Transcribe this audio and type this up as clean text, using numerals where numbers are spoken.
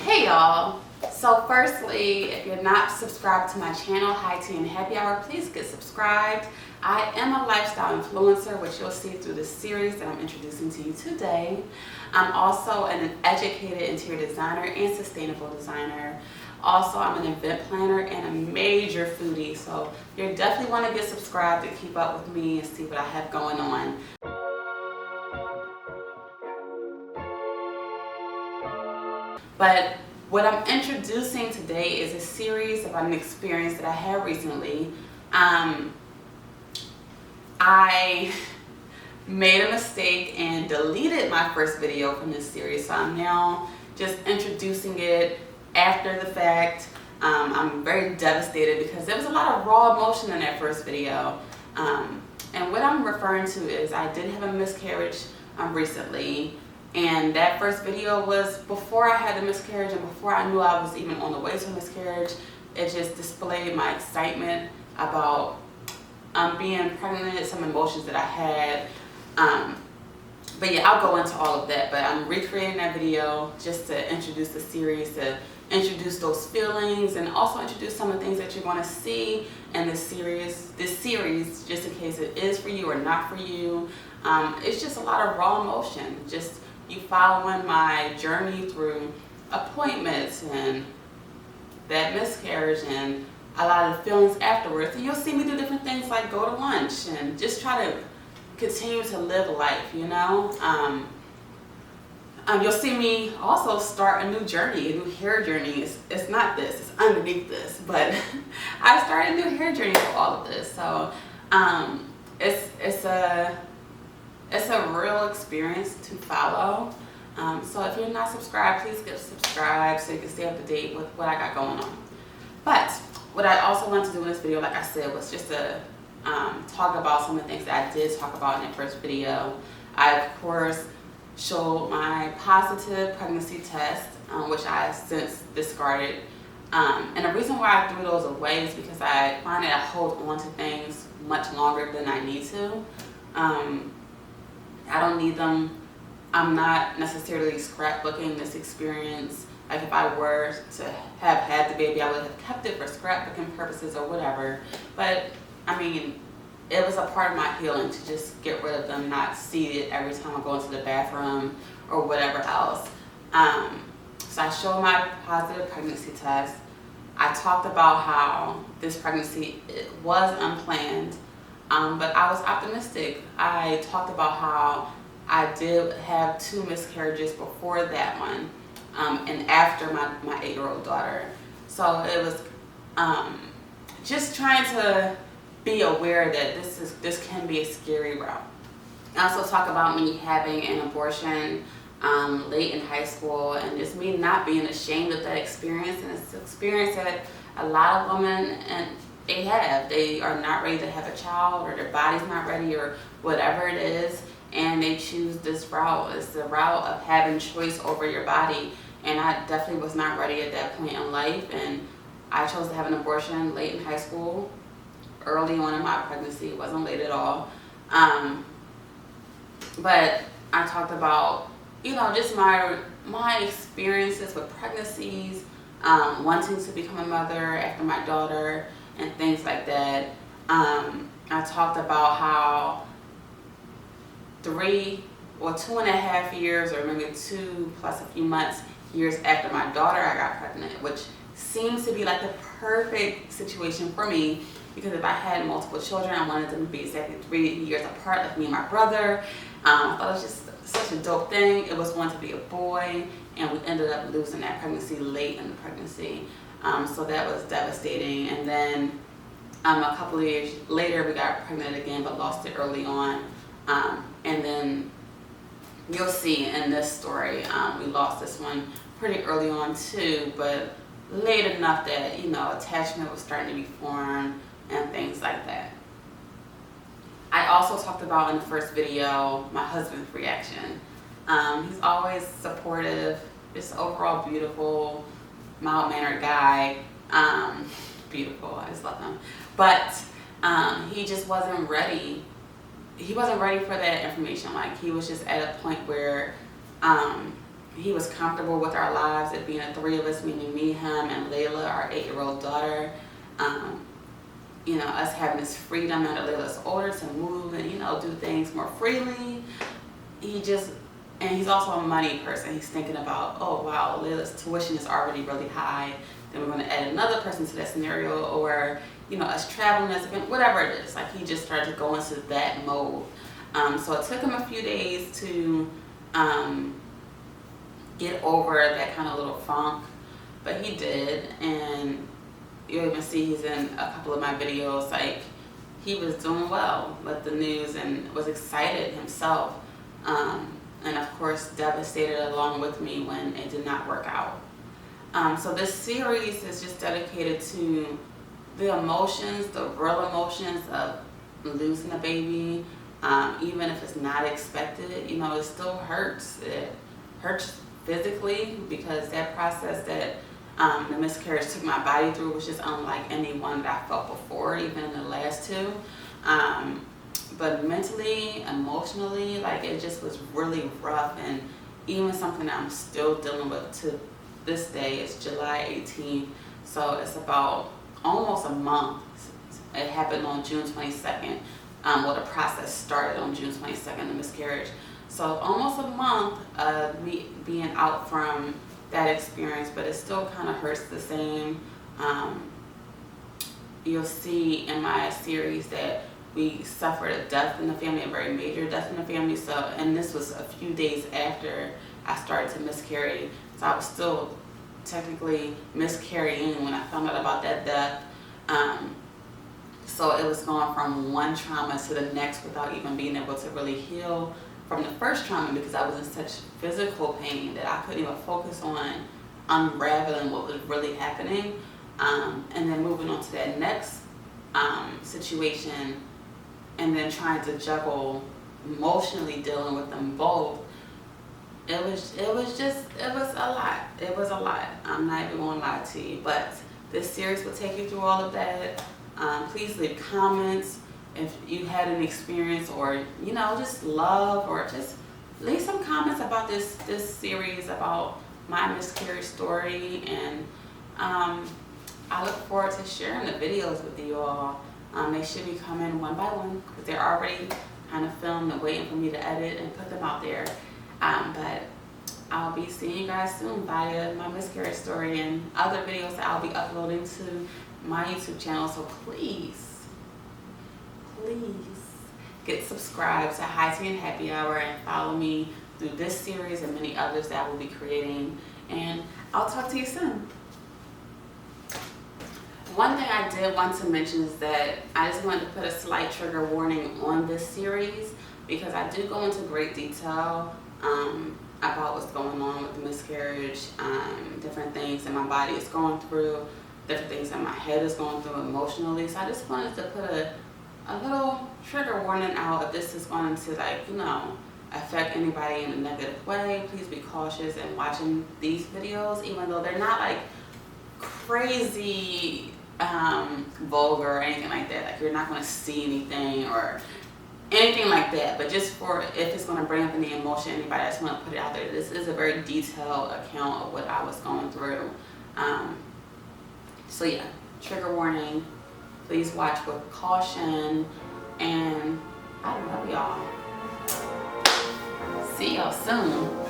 Hey y'all. So firstly, if you're not subscribed to my channel, High Tea and Happy Hour, please get subscribed. I am a lifestyle influencer, which you'll see through this series that I'm introducing to you today. I'm also an educated interior designer and sustainable designer. Also, I'm an event planner and a major foodie, so you definitely want to get subscribed to keep up with me and see what I have going on. But what I'm introducing today is a series about an experience that I had recently. I made a mistake and deleted my first video from this series, so I'm now just introducing it after the fact. I'm very devastated because there was a lot of raw emotion in that first video. And what I'm referring to is I did have a miscarriage recently. And that first video was before I had the miscarriage and before I knew I was even on the way to a miscarriage. It just displayed my excitement about being pregnant, some emotions that I had. But yeah, I'll go into all of that. But I'm recreating that video just to introduce the series, to introduce those feelings, and also introduce some of the things that you're going to see in this series, just in case it is for you or not for you. It's just a lot of raw emotion. Just you following my journey through appointments and that miscarriage and a lot of the feelings afterwards. And you'll see me do different things like go to lunch and just try to continue to live life, you know. You'll see me also start a new journey, a new hair journey. It's not this, it's underneath this, but I started a new hair journey for all of this. So it's a real experience to follow. So if you're not subscribed, please get subscribed so you can stay up to date with what I got going on. But what I also wanted to do in this video, like I said, was just to talk about some of the things that I did talk about in that first video. I, of course, showed my positive pregnancy test, which I have since discarded. And the reason why I threw those away is because I find that I hold on to things much longer than I need to. I don't need them. I'm not necessarily scrapbooking this experience. Like if I were to have had the baby, I would have kept it for scrapbooking purposes or whatever. But I mean, it was a part of my healing to just get rid of them, not see it every time I go into the bathroom or whatever else. So I showed my positive pregnancy test. I talked about how this pregnancy was unplanned. But I was optimistic. I talked about how I did have 2 miscarriages before that one, and after my 8-year-old daughter. So it was just trying to be aware that this can be a scary route. I also talk about me having an abortion late in high school, and just me not being ashamed of that experience. And it's an experience that a lot of women they are not ready to have a child, or their body's not ready, or whatever it is, and they choose this route. It's the route of having choice over your body, and I definitely was not ready at that point in life, and I chose to have an abortion late in high school, early on in my pregnancy. It wasn't late at all. But I talked about, you know, just my experiences with pregnancies, wanting to become a mother after my daughter, and things like that. I talked about how 3 or 2.5 years, or maybe 2 plus a few years after my daughter, I got pregnant, which seems to be like the perfect situation for me, because if I had multiple children, I wanted them to be exactly 3 years apart, like me and my brother. I thought it was just such a dope thing. It was going to be a boy, and we ended up losing that pregnancy late in the pregnancy. So that was devastating. And then a couple of years later, we got pregnant again, but lost it early on. And then you'll see in this story, we lost this one pretty early on too, but late enough that, you know, attachment was starting to be formed and things like that. I also talked about in the first video my husband's reaction. He's always supportive, just overall beautiful, mild-mannered guy. Beautiful, I just love him. But he just wasn't ready. He wasn't ready for that information. Like, he was just at a point where he was comfortable with our lives, it being the three of us, meaning me, him, and Layla, our 8-year-old daughter. You know, us having this freedom now that Layla's older to move and, you know, do things more freely. And he's also a money person. He's thinking about, oh wow, Layla's tuition is already really high. Then we're going to add another person to that scenario, or, you know, us traveling as a event, whatever it is. Like, he just started to go into that mode. So it took him a few days to get over that kind of little funk, but he did. And you'll even see he's in a couple of my videos, like, he was doing well with the news and was excited himself. And of course devastated along with me when it did not work out. So this series is just dedicated to the emotions, the real emotions of losing a baby. Even if it's not expected, you know, it still hurts. It hurts physically, because that process that the miscarriage took my body through was just unlike any one that I felt before, even in the last two. But mentally, emotionally, like, it just was really rough, and even something that I'm still dealing with to this day. It's July 18th, so it's about almost a month. It happened on June 22nd. Well, the process started on June 22nd, the miscarriage. So almost a month of me being out from that experience, but it still kind of hurts the same. You'll see in my series that we suffered a death in the family, a very major death in the family. So, and this was a few days after I started to miscarry. So I was still technically miscarrying when I found out about that death. So it was going from one trauma to the next without even being able to really heal from the first trauma, because I was in such physical pain that I couldn't even focus on unraveling what was really happening. And then moving on to that next situation, and then trying to juggle emotionally dealing with them both. It was a lot. It was a lot. I'm not even gonna lie to you, but this series will take you through all of that. Please leave comments if you had an experience, or, you know, just love, or just leave some comments about this series, about my miscarriage story. And I look forward to sharing the videos with you all. They should be coming one by one, because they're already kind of filmed and waiting for me to edit and put them out there. But I'll be seeing you guys soon via my miscarriage story and other videos that I'll be uploading to my YouTube channel. So please get subscribed to High Tea and Happy Hour, and follow me through this series and many others that I will be creating. And I'll talk to you soon. One thing I did want to mention is that I just wanted to put a slight trigger warning on this series, because I do go into great detail about what's going on with the miscarriage, different things that my body is going through, different things that my head is going through emotionally. So I just wanted to put a little trigger warning out if this is going to, like, you know, affect anybody in a negative way. Please be cautious in watching these videos, even though they're not like crazy vulgar or anything like that. Like, you're not going to see anything or anything like that, but just for if it's going to bring up any emotion, anybody, I just want to put it out there. This is a very detailed account of what I was going through. So yeah, trigger warning. Please watch with caution, and I love y'all. See y'all soon.